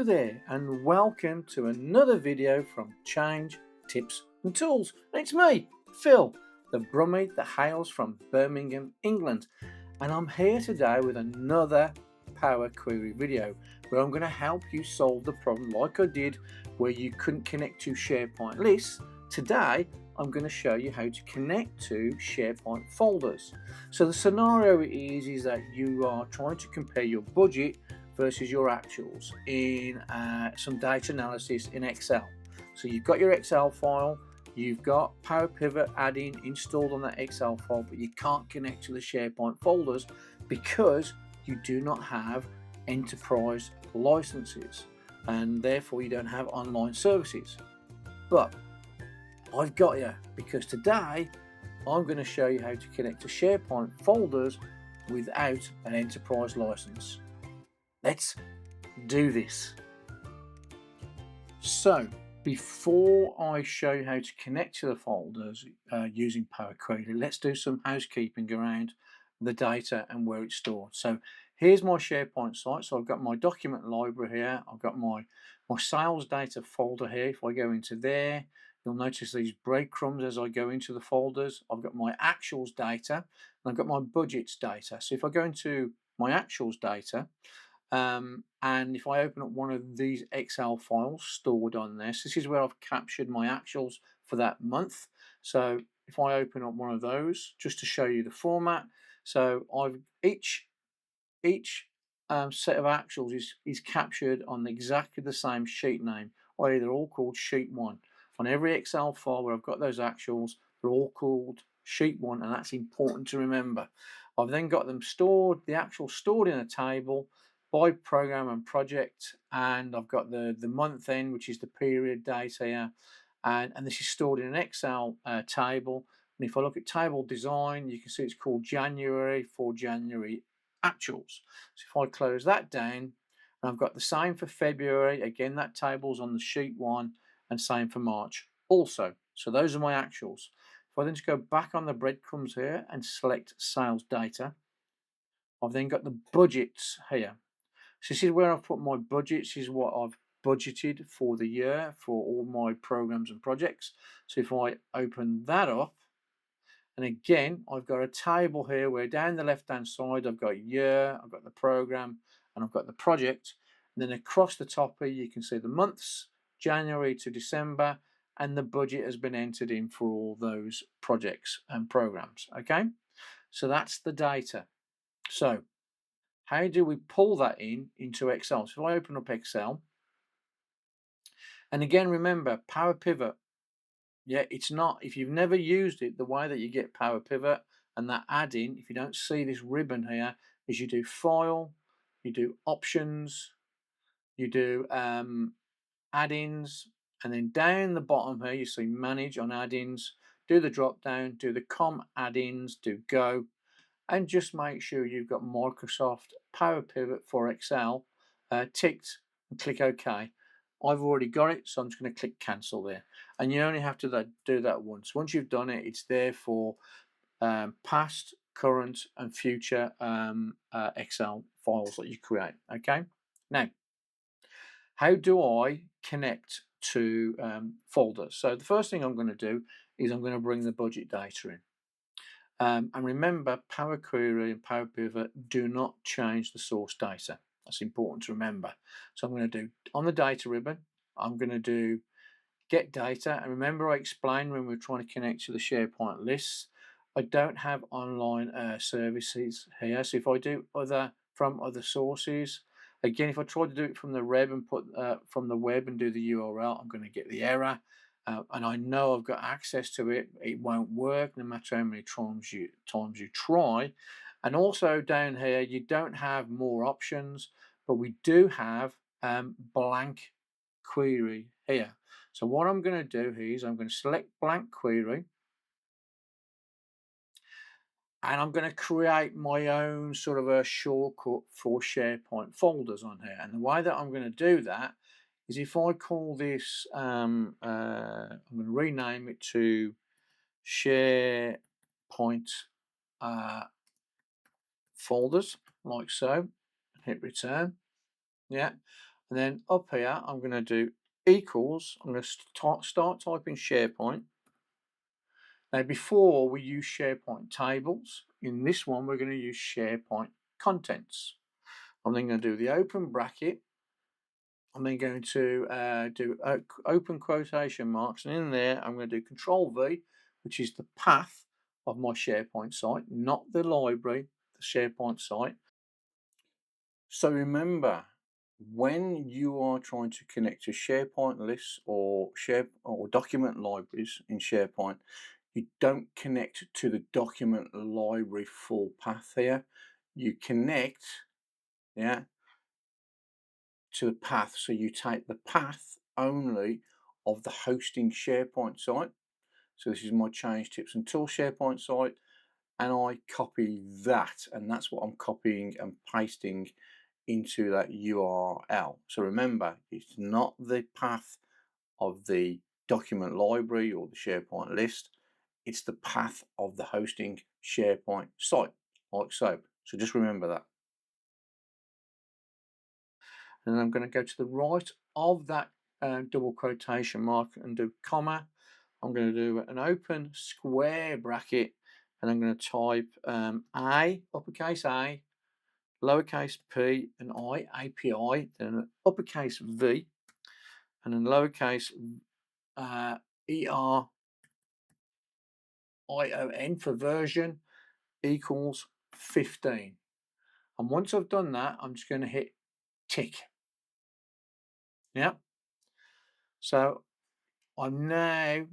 there and welcome to another video from Change, Tips and Tools. And it's me, Phil, the Brummie that hails from Birmingham, England. And I'm here today with another Power Query video where I'm going to help you solve the problem like I did where you couldn't connect to SharePoint lists. Today, I'm going to show you how to connect to SharePoint folders. So the scenario is that you are trying to compare your budget versus your actuals in some data analysis in Excel. So you've got your Excel file, you've got Power Pivot add-in installed on that Excel file, but you can't connect to the SharePoint folders because you do not have enterprise licenses and therefore you don't have online services. But I've got you, because today I'm going to show you how to connect to SharePoint folders without an enterprise license. Let's do this. So before I show you how to connect to the folders using Power Query, let's do some housekeeping around the data and where it's stored. So here's my SharePoint site. So I've got my document library here. I've got my sales data folder here. If I go into there, you'll notice these breadcrumbs as I go into the folders. I've got my actuals data and I've got my budgets data. So if I go into my actuals data, and if I open up one of these Excel files stored on this, this is where I've captured my actuals for that month. So if I open up one of those, just to show you the format, so I've each set of actuals is captured on exactly the same sheet name, i.e. they're all called sheet 1. On every Excel file where I've got those actuals, they're all called sheet 1, and that's important to remember. I've then got them stored, the actuals stored in a table by program and project, and I've got the month end, which is the period date here, and this is stored in an Excel table. And if I look at table design, you can see it's called January for January actuals. So if I close that down, and I've got the same for February, again that table's on the sheet 1, and same for March also. So those are my actuals. If I then just go back on the breadcrumbs here and select sales data, I've then got the budgets here. So this is where I've put my budgets. This is what I've budgeted for the year for all my programs and projects. So if I open that up, and again, I've got a table here where down the left-hand side, I've got year, I've got the program, and I've got the project. And then across the top here, you can see the months, January to December, and the budget has been entered in for all those projects and programs. Okay, so that's the data. So how do we pull that into Excel? So if I open up Excel, and again, remember Power Pivot. Yeah, it's not, if you've never used it, the way that you get Power Pivot and that add-in, if you don't see this ribbon here, is you do File, you do Options, you do add-ins, and then down the bottom here you see Manage on add-ins, do the drop down, do the COM add-ins, do Go, and just make sure you've got Microsoft Power Pivot for Excel ticked and click OK. I've already got it, so I'm just going to click cancel there. And you only have to do that once. Once you've done it, it's there for past, current, and future Excel files that you create. Okay. Now, how do I connect to folders? So the first thing I'm going to do is I'm going to bring the budget data in. And remember, Power Query and Power Pivot do not change the source data. That's important to remember. So I'm going to do, on the data ribbon, I'm going to do get data. And remember, I explained when we were trying to connect to the SharePoint lists, I don't have online services here. So if I do from other sources, again, if I try to do it from the web and put from the web and do the URL, I'm going to get the error. And I know I've got access to it. It won't work no matter how many times you try. And also down here, you don't have more options, but we do have blank query here. So what I'm going to do here is I'm going to select blank query, and I'm going to create my own sort of a shortcut for SharePoint folders on here. And the way that I'm going to do that is if I call this, I'm going to rename it to SharePoint folders, like so, hit return. Yeah, And then up here, I'm going to do equals. I'm going to start typing SharePoint. Now, before we use SharePoint tables, in this one, we're going to use SharePoint contents. I'm then going to do the open bracket. I'm then going to do open quotation marks, and in there, I'm going to do Control V, which is the path of my SharePoint site, not the library, the SharePoint site. So remember, when you are trying to connect to SharePoint lists or document libraries in SharePoint, you don't connect to the document library full path here. You connect, yeah, to the path. So you take the path only of the hosting SharePoint site. So this is my change tips and tools SharePoint site, and I copy that, and that's what I'm copying and pasting into that URL. So remember, it's not the path of the document library or the SharePoint list, it's the path of the hosting SharePoint site, like so. So just remember that. And I'm going to go to the right of that double quotation mark and do comma. I'm going to do an open square bracket, and I'm going to type A, uppercase A, lowercase p and I, API, then an uppercase V, and then lowercase ERION for version equals 15. And once I've done that, I'm just going to hit tick. Yeah. So I'm now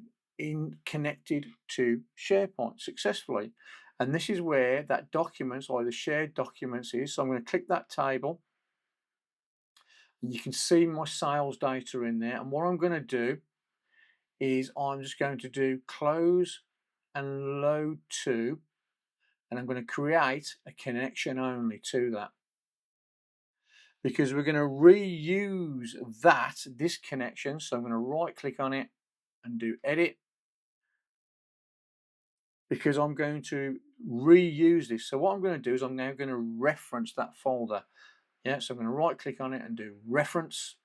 connected to SharePoint successfully. And this is where that documents, or the shared documents is. So I'm going to click that table. You can see my sales data in there. And what I'm going to do is I'm just going to do close and load to, and I'm going to create a connection only to that, because we're going to reuse this connection. So I'm going to right click on it and do edit, because I'm going to reuse this. So what I'm going to do is I'm now going to reference that folder. Yeah, so I'm going to right click on it and do reference.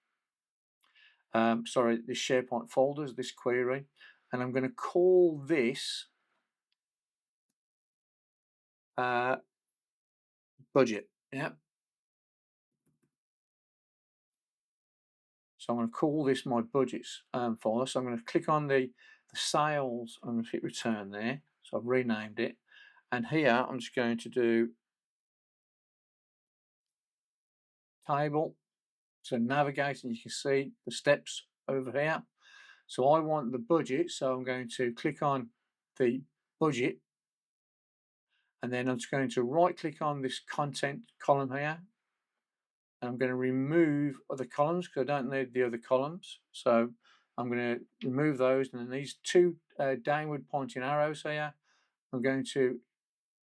Sorry, this SharePoint folders, this query, and I'm going to call this budget. Yeah. So I'm going to call this my budgets folder. So I'm going to click on the sales. I'm going to hit return there. So I've renamed it. And here I'm just going to do table. So navigate, and you can see the steps over here. So I want the budget. So I'm going to click on the budget. And then I'm just going to right click on this content column here. And I'm going to remove other columns because I don't need the other columns. So I'm going to remove those, and then these two downward pointing arrows here, I'm going to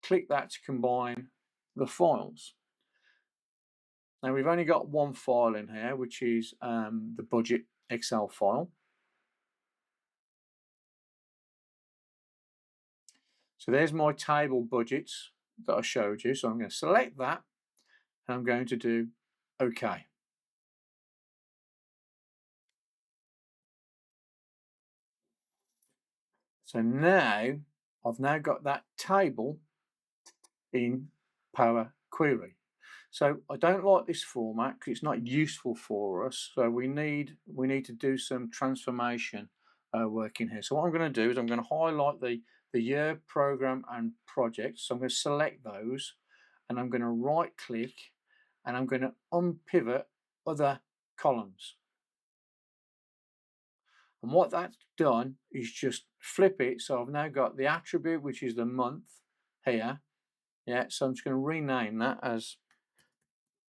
click that to combine the files. Now we've only got one file in here, which is the budget Excel file. So there's my table budgets that I showed you. So I'm going to select that, and I'm going to do OK. So now I've now got that table in Power Query. So I don't like this format because it's not useful for us. So we need to do some transformation work in here. So what I'm going to do is I'm going to highlight the year, program, and project. So I'm going to select those, and I'm going to right click, and I'm going to unpivot other columns. And what that's done is just flip it. So I've now got the attribute, which is the month here. Yeah, so I'm just going to rename that as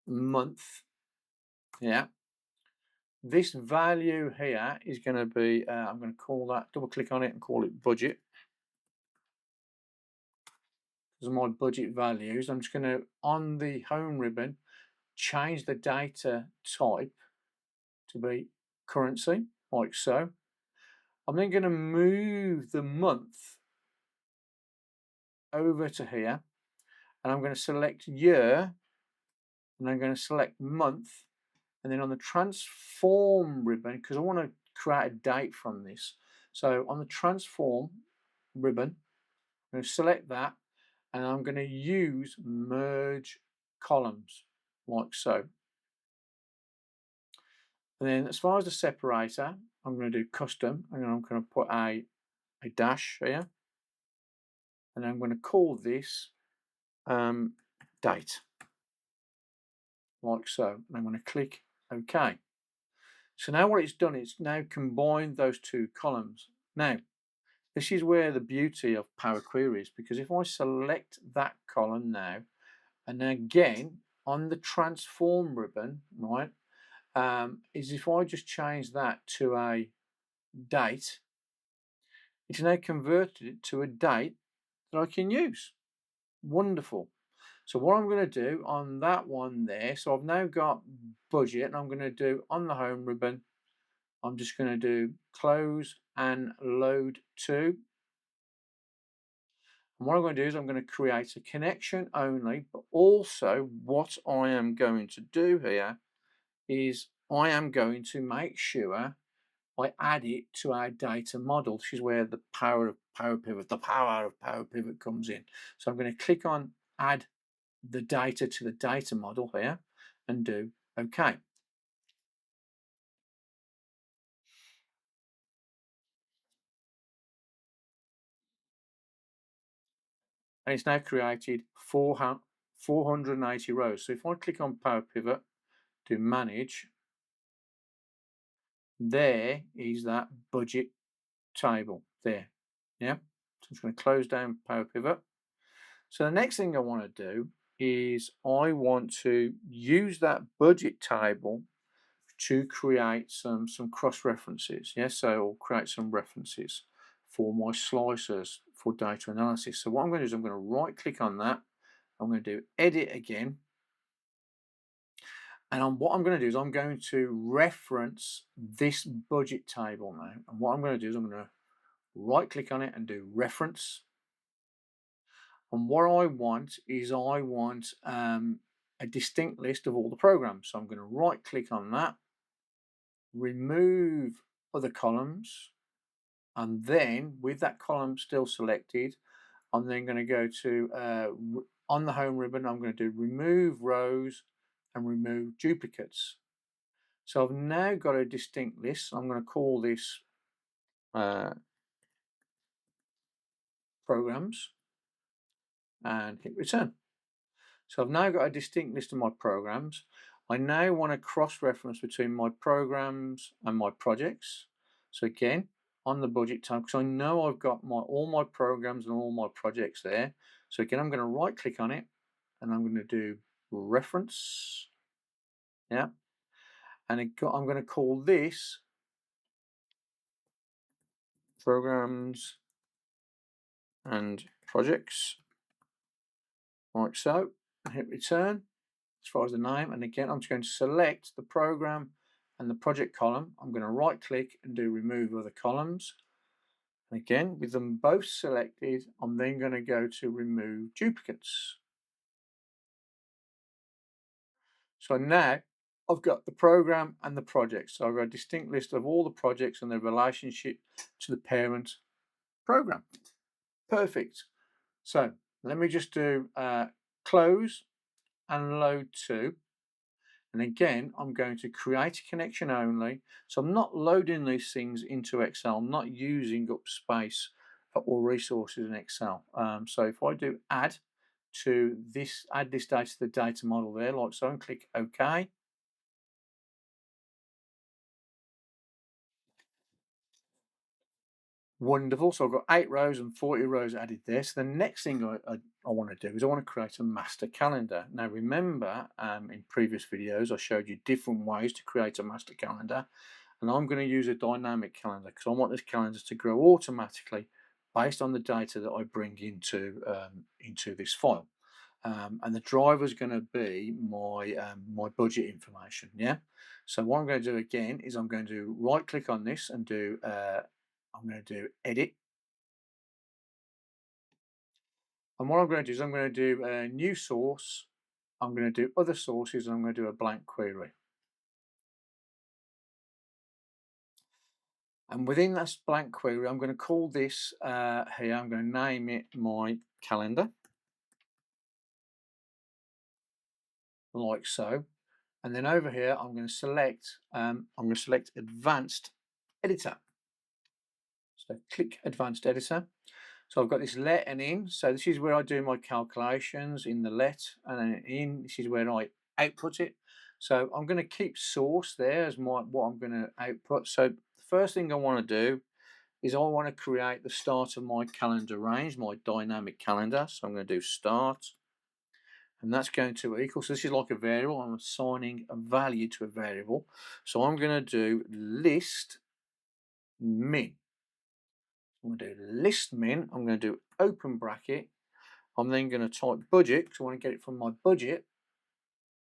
month. Yeah. This value here is going to be, I'm going to call that, double click on it and call it budget. Those are my budget values. I'm just going to, on the home ribbon, change the data type to be currency, like so. I'm then going to move the month over to here, and I'm going to select year, and I'm going to select month, And then on the transform ribbon, because I want to create a date from this. So on the transform ribbon, I'm going to select that, and I'm going to use merge columns like so. And then as far as the separator, I'm going to do custom, and I'm going to put a dash here, and I'm going to call this date, like so. And I'm going to click OK. So now what it's done, it's now combined those two columns. Now, this is where the beauty of Power Query is, because if I select that column now, and then again on the transform ribbon, right, is if I just change that to a date, it's now converted it to a date that I can use. Wonderful. So what I'm going to do on that one there, so I've now got budget, and I'm going to do on the home ribbon, I'm just going to do close and load to. And what I'm going to do is I'm going to create a connection only, but also what I am going to do here is I am going to make sure I add it to our data model. This is where the power of Power Pivot, the power of Power Pivot comes in. So I'm going to click on add the data to the data model here and do OK. And it's now created 480 rows. So if I click on Power Pivot, do manage, there is that budget table there. Yeah, so I'm just going to close down Power Pivot. So the next thing I want to do is I want to use that budget table to create some cross references. Yeah, so I'll create some references for my slicers for data analysis. So what I'm going to do is I'm going to right click on that. I'm going to do edit again. And what I'm going to do is I'm going to reference this budget table now. And what I'm going to do is I'm going to right click on it and do reference. And what I want is I want a distinct list of all the programs. So I'm going to right click on that, remove other columns, and then with that column still selected, I'm then going to go to on the home ribbon, I'm going to do remove rows and remove duplicates. So I've now got a distinct list. I'm going to call this programs and hit return. So I've now got a distinct list of my programs. I now want to cross-reference between my programs and my projects. So again, on the budget tab, because I know I've got all my programs and all my projects there. So again, I'm going to right click on it and I'm going to do reference. Yeah. And I'm going to call this programs and projects, like so. Hit return as far as the name, and again I'm just going to select the program and the project column. I'm going to right click and do remove other columns, and again with them both selected I'm then going to go to remove duplicates. So now I've got the program and the project, so I've got a distinct list of all the projects and their relationship to the parent program. Perfect. So let me just do close and load to. And again, I'm going to create a connection only. So I'm not loading these things into Excel. I'm not using up space or resources in Excel. So if I do add this data to the data model there, like so, and click OK. Wonderful. So I've got 8 rows and 40 rows added there. So the next thing I want to do is I want to create a master calendar. Now remember, in previous videos I showed you different ways to create a master calendar, and I'm going to use a dynamic calendar because I want this calendar to grow automatically based on the data that I bring into this file. And the driver is going to be my budget information. Yeah. So what I'm going to do again is I'm going to right click on this and do I'm going to do edit. And what I'm going to do is I'm going to do a new source. I'm going to do other sources and I'm going to do a blank query. And within that blank query, I'm going to call this here, I'm going to name it my calendar, like so. And then over here, I'm going to select advanced editor. So click advanced editor. So I've got this let and in. So this is where I do my calculations in the let, and then in, this is where I output it. So I'm going to keep source there as what I'm going to output. So the first thing I want to do is I want to create the start of my calendar range, my dynamic calendar. So I'm going to do start, and that's going to equal, so this is like a variable, I'm assigning a value to a variable. So I'm going to do list min. I'm going to do list min, I'm going to do open bracket, I'm then going to type budget because I want to get it from my budget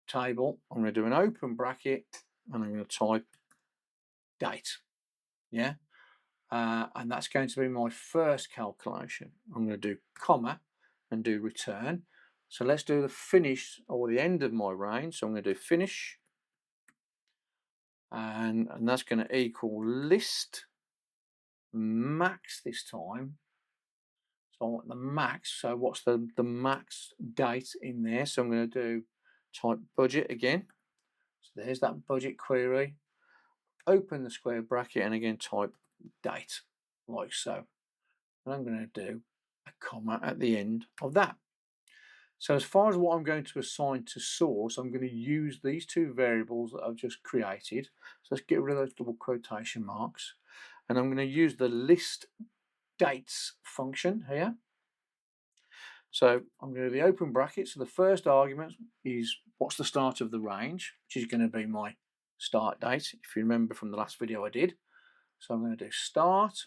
table. I'm going to do an open bracket and I'm going to type date. Yeah. And that's going to be my first calculation. I'm going to do comma and do return. So let's do the finish or the end of my range. So I'm going to do finish, and that's going to equal list max this time. So I want the max. So what's the max date in there? So I'm going to do type budget again. So there's that budget query. Open the square bracket and again type date, like so. And I'm going to do a comma at the end of that. So as far as what I'm going to assign to source, I'm going to use these two variables that I've just created. So let's get rid of those double quotation marks. And I'm going to use the list dates function here. So I'm going to do the open bracket. So the first argument is what's the start of the range, which is going to be my start date, if you remember from the last video I did. So I'm going to do start.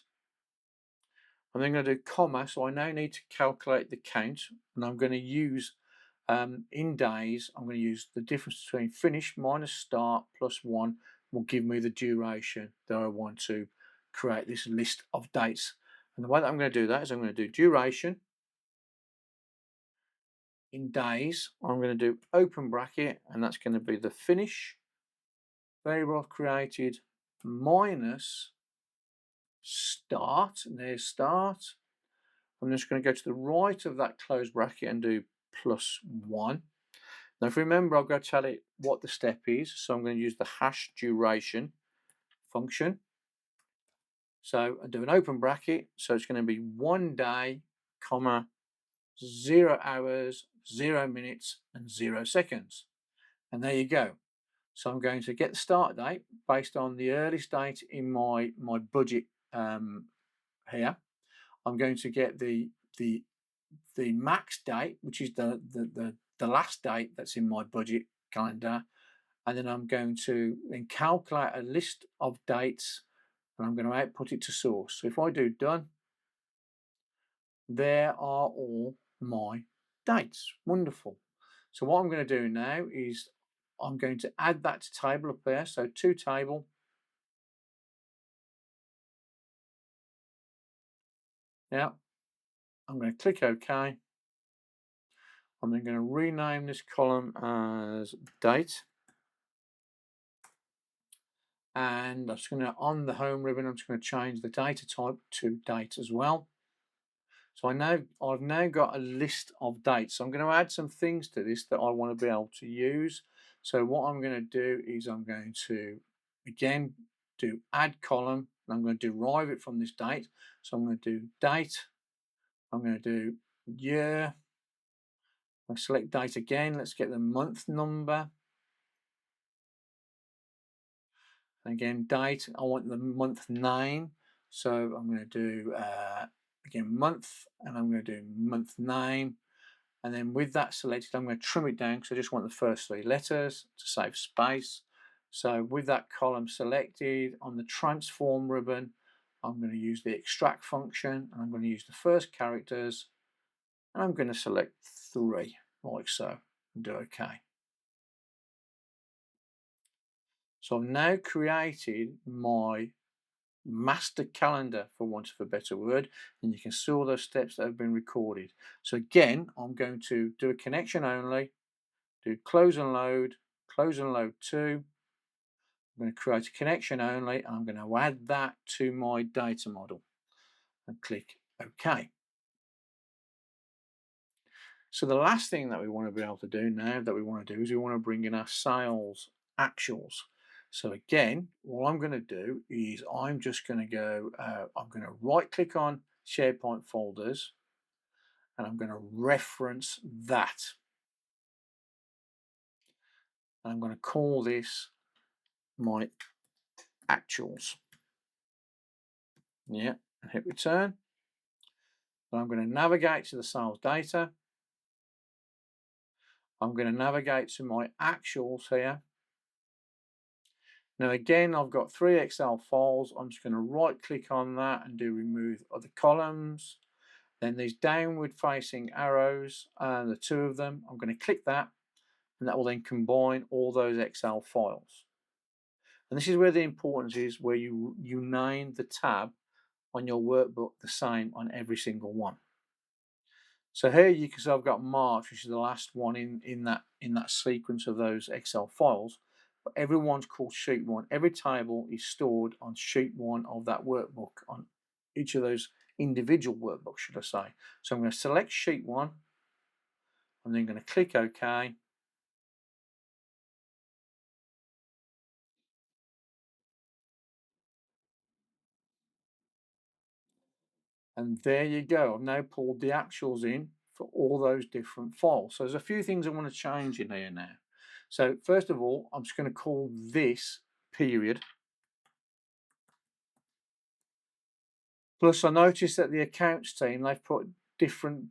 I'm then going to do comma, so I now need to calculate the count, and I'm going to use, in days, I'm going to use the difference between finish minus start plus 1 will give me the duration that I want to create this list of dates. And the way that I'm going to do that is I'm going to do duration in days. I'm going to do open bracket, and that's going to be the finish variable I've created minus start, and there's start. I'm just going to go to the right of that closed bracket and do plus 1. Now, if you remember, I've got to tell it what the step is. So I'm going to use the hash duration function. So I do an open bracket. So it's going to be 1 day, comma, 0 hours, 0 minutes, and 0 seconds. And there you go. So I'm going to get the start date based on the earliest date in my budget here. I'm going to get the max date, which is the last date that's in my budget calendar, and then I'm going to then calculate a list of dates, and I'm going to output it to source. So if I do done, there are all my dates. Wonderful. So what I'm going to do now is I'm going to add that to table up there. So to table. Yeah, I'm going to click OK. I'm then going to rename this column as date. And I'm just going to, on the home ribbon, I'm just going to change the data type to date as well. So I've now got a list of dates. So I'm going to add some things to this that I want to be able to use. So what I'm going to do is I'm going to, again, do add column, and I'm going to derive it from this date. So I'm going to do date. I'm going to do year. I select date again. Let's get the month number. And again, date, I want the month name. So I'm going to do, again, month, and I'm going to do month name. And then with that selected, I'm going to trim it down because I just want the first 3 letters to save space. So with that column selected, on the transform ribbon, I'm going to use the extract function, and I'm going to use the first characters, and I'm going to select 3, like so, and do OK. So I've now created my master calendar, for want of a better word, and you can see all those steps that have been recorded. So again, I'm going to do a connection only, do close and load 2, I'm going to create a connection only, and I'm going to add that to my data model and click OK. So the last thing that we want to be able to do now that we want to do is we want to bring in our sales actuals. So again, what I'm going to do is I'm just going to go, I'm going to right click on SharePoint folders, and I'm going to reference that. And I'm going to call this my actuals. Yeah, and hit return. And I'm going to navigate to the sales data. I'm going to navigate to my actuals here. Now again, I've got 3 Excel files. I'm just going to right click on that and do remove other columns. Then these downward facing arrows, the 2 of them, I'm going to click that, and that will then combine all those Excel files. And this is where the importance is, where you name the tab on your workbook the same on every single one. So here you can see I've got March, which is the last one in that sequence of those Excel files. But everyone's called sheet 1. Every table is stored on sheet 1 of that workbook, on each of those individual workbooks, should I say. So I'm going to select sheet 1. I'm then going to click OK. And there you go. I've now pulled the actuals in for all those different files. So there's a few things I want to change in here now. So first of all, I'm just going to call this period. Plus, I noticed that the accounts team, they've put different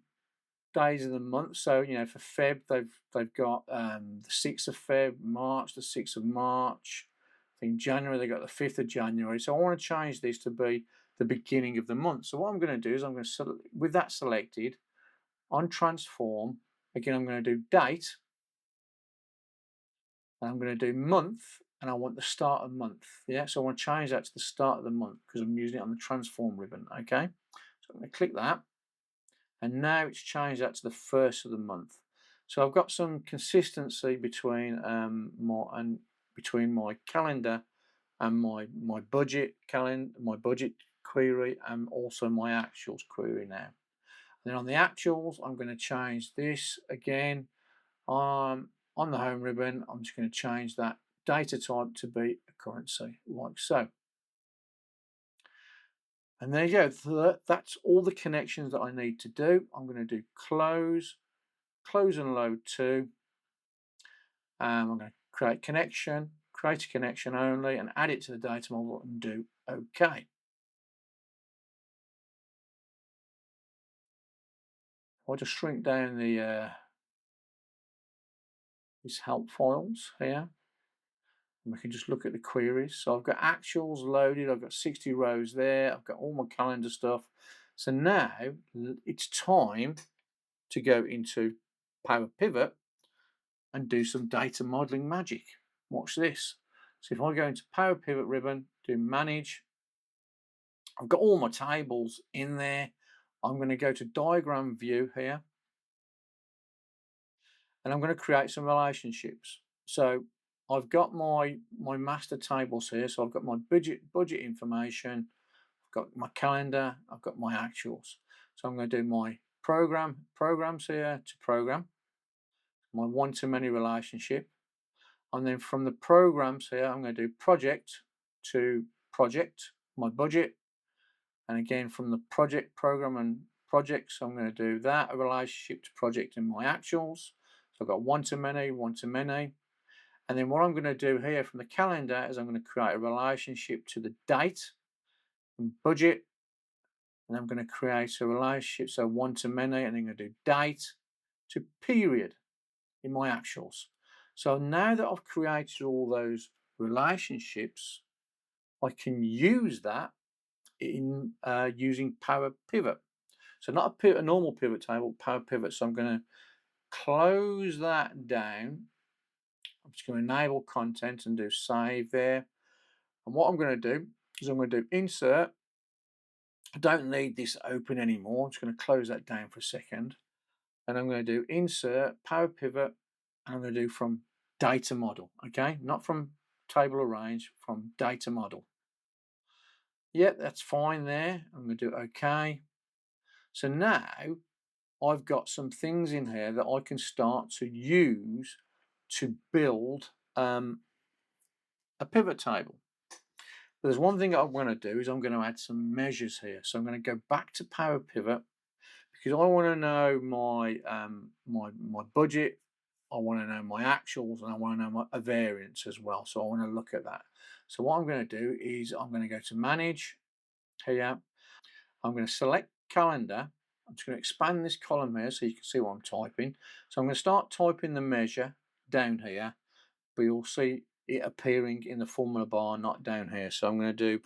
days of the month. So, you know, for Feb, they've got the 6th of Feb, March, the 6th of March. I think January, they got the 5th of January. So I want to change this to be the beginning of the month. So what I'm going to do is I'm going to, with that selected, on transform, again, I'm going to do date, and I'm going to do month, and I want the start of month. Yeah, so I want to change that to the start of the month because I'm using it on the transform ribbon. Okay, so I'm going to click that, and now it's changed that to the first of the month. So I've got some consistency between my calendar and my budget query, and also my actuals query now. Then on the actuals, I'm going to change this again. On the home ribbon, I'm just going to change that data type to be a currency, like so. And there you go. So that's all the connections that I need to do. I'm going to do close and load to. I'm going to create create a connection only, and add it to the data model and do OK. I'll just shrink down the these help files here. And we can just look at the queries. So I've got actuals loaded. I've got 60 rows there. I've got all my calendar stuff. So now it's time to go into Power Pivot and do some data modeling magic. Watch this. So if I go into Power Pivot ribbon, do Manage, I've got all my tables in there. I'm going to go to Diagram View here, and I'm going to create some relationships. So I've got my master tables here. So I've got my budget information, I've got my calendar, I've got my actuals. So I'm going to do my programs here to program, my one-to-many relationship. And then from the programs here, I'm going to do project to project, my budget. And again, from the project, program, and projects, I'm going to do that, a relationship to project in my actuals. So I've got one-to-many, one-to-many. And then what I'm going to do here from the calendar is I'm going to create a relationship to the date and budget. And I'm going to create a relationship, so one-to-many, and then I'm going to do date to period in my actuals. So now that I've created all those relationships, I can use that in using Power Pivot. So not a normal pivot table, Power Pivot. So I'm going to close that down. I'm just going to enable content and do save there. And what I'm going to do is I'm going to do insert. I don't need this open anymore. I'm just going to close that down for a second. And I'm going to do insert, Power Pivot, and I'm going to do from data model, okay? Not from table arrange from data model. Yep, that's fine there. I'm going to do OK. So now I've got some things in here that I can start to use to build a pivot table. But there's one thing I'm going to do is I'm going to add some measures here. So I'm going to go back to Power Pivot because I want to know my my budget. I want to know my actuals and I want to know a variance as well. So I want to look at that. So what I'm going to do is I'm going to go to Manage here. I'm going to select Calendar. I'm just going to expand this column here so you can see what I'm typing. So I'm going to start typing the measure down here, but you'll see it appearing in the formula bar, not down here. So I'm going to do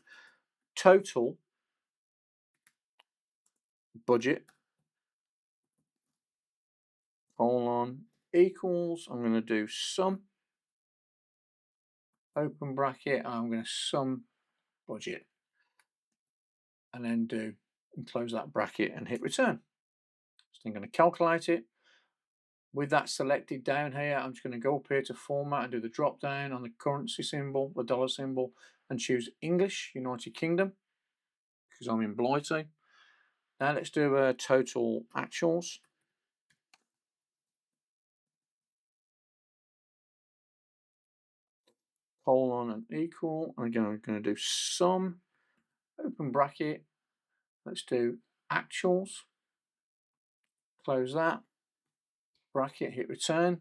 total budget colon equals. I'm going to do sum open bracket. And I'm going to sum budget, and then do and close that bracket and hit return. So I'm going to calculate it. With that selected down here, I'm just going to go up here to format and do the drop down on the currency symbol, the dollar symbol, and choose English, United Kingdom, because I'm in Blighty. Now let's do total actuals. Colon and equal. And again, I'm going to do sum, open bracket. Let's do actuals. Close that. Bracket, hit return.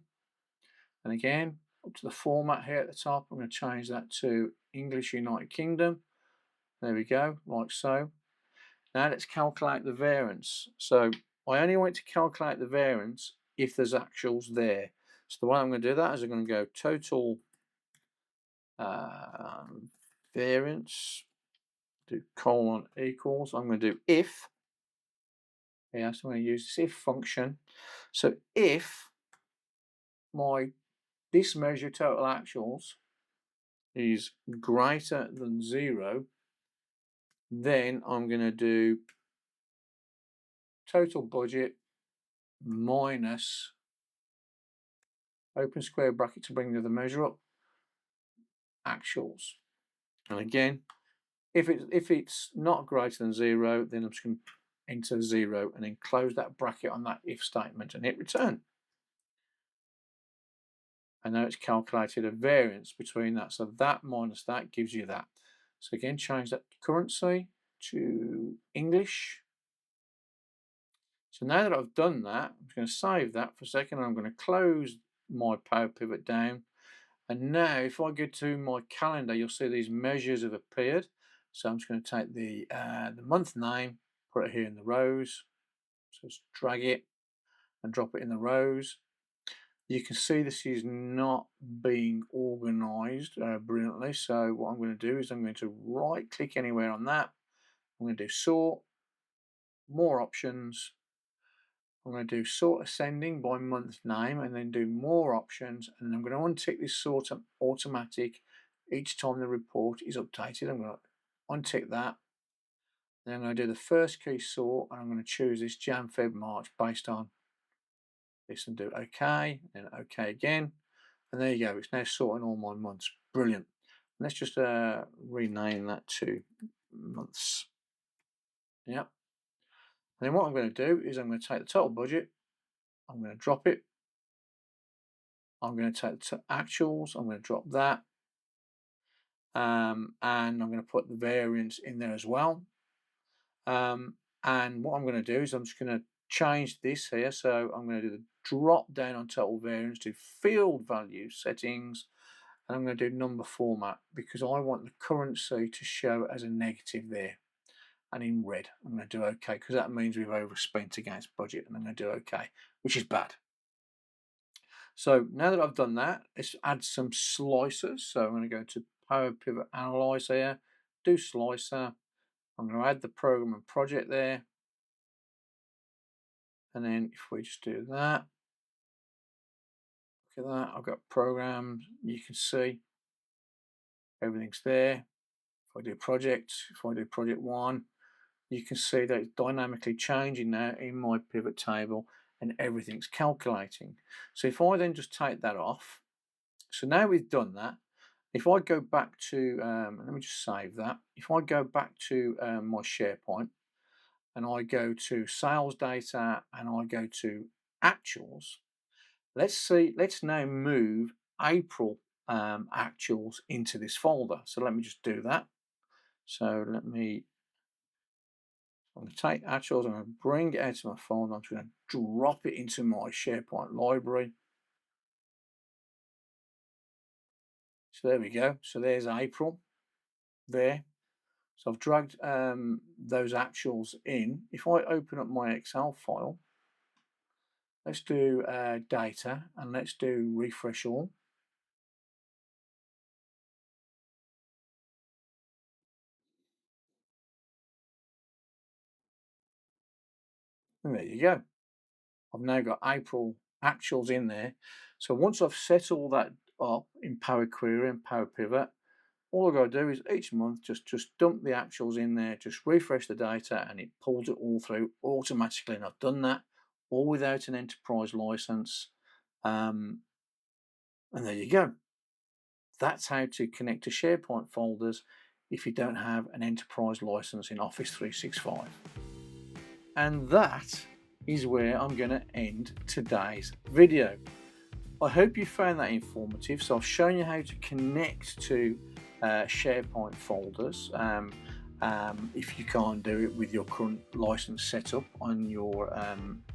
And again, up to the format here at the top, I'm going to change that to English United Kingdom. There we go, like so. Now let's calculate the variance. So I only want to calculate the variance if there's actuals there. So the way I'm going to do that is I'm going to go total variance, do colon equals. I'm going to do if. Yeah, so I'm going to use this if function. So if this measure total actuals is greater than 0, then I'm going to do total budget minus open square bracket to bring the measure up actuals. And again, if it's not greater than 0, then I'm just going to enter 0 and then close that bracket on that if statement and hit return. And now it's calculated a variance between that. So that minus that gives you that. So again, change that currency to English. So now that I've done that, I'm going to save that for a second. I'm going to close my Power Pivot down. And now if I go to my calendar, you'll see these measures have appeared. So I'm just going to take the month name, put it here in the rows. So just drag it and drop it in the rows. You can see this is not being organized brilliantly. So what I'm going to do is I'm going to right click anywhere on that. I'm going to do sort, more options. I'm going to do sort ascending by month name and then do more options. And I'm going to untick this sort automatic each time the report is updated. I'm going to untick that. Then I'm going to do the first key sort and I'm going to choose this Jan, Feb, March based on this and do OK, and OK again. And there you go, it's now sorting all my months. Brilliant. Let's just rename that to months. Yep. And then what I'm going to do is I'm going to take the total budget, I'm going to drop it. I'm going to take the actuals, I'm going to drop that. And I'm going to put the variance in there as well. And what I'm going to do is I'm just going to change this here. So I'm going to do the drop down on total variance to field value settings. And I'm going to do number format because I want the currency to show as a negative there and in red. I'm going to do OK because that means we've overspent against budget, and I'm going to do OK, which is bad. So now that I've done that, let's add some slicers. So I'm going to go to Power Pivot Analyze here, do slicer. I'm going to add the program and project there. And then if we just do that, look at that, I've got programs, you can see everything's there. If I do project, if I do project 1, you can see that it's dynamically changing now in my pivot table and everything's calculating. So if I then just take that off, so now we've done that, If I go back to, let me just save that. If I go back to my SharePoint and I go to sales data and I go to actuals, let's now move April actuals into this folder. So let me just do that. So I'm going to take actuals, I'm going to bring it out to my folder, I'm just going to drop it into my SharePoint library. So there we go. So there's April there. So I've dragged those actuals in. If I open up my Excel file, let's do data and let's do refresh all. And there you go. I've now got April actuals in there. So once I've set all that up in Power Query and Power Pivot, all I've got to do is each month just dump the actuals in there, just refresh the data, and it pulls it all through automatically. And I've done that all without an enterprise license. And there you go. That's how to connect to SharePoint folders if you don't have an enterprise license in Office 365. And that is where I'm going to end today's video. I hope you found that informative. So I've shown you how to connect to SharePoint folders if you can't do it with your current license setup on your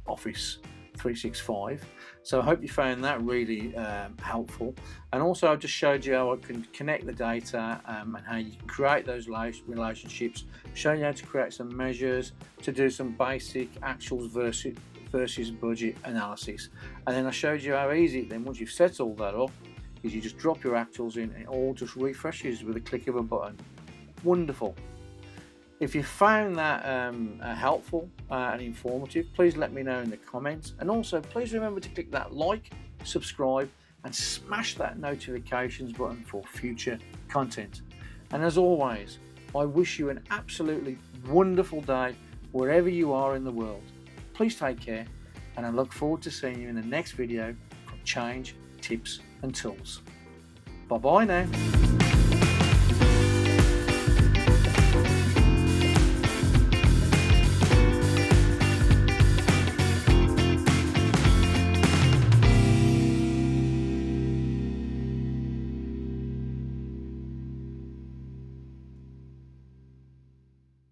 Office 365. So I hope you found that really helpful. And also I just showed you how I can connect the data and how you can create those relationships, showing you how to create some measures, to do some basic actuals versus budget analysis. And then I showed you how easy then, once you've set all that up, is you just drop your actuals in and it all just refreshes with a click of a button. Wonderful. If you found that helpful and informative, please let me know in the comments. And also, please remember to click that like, subscribe, and smash that notifications button for future content. And as always, I wish you an absolutely wonderful day wherever you are in the world. Please take care, and I look forward to seeing you in the next video from Change, Tips and Tools. Bye bye now.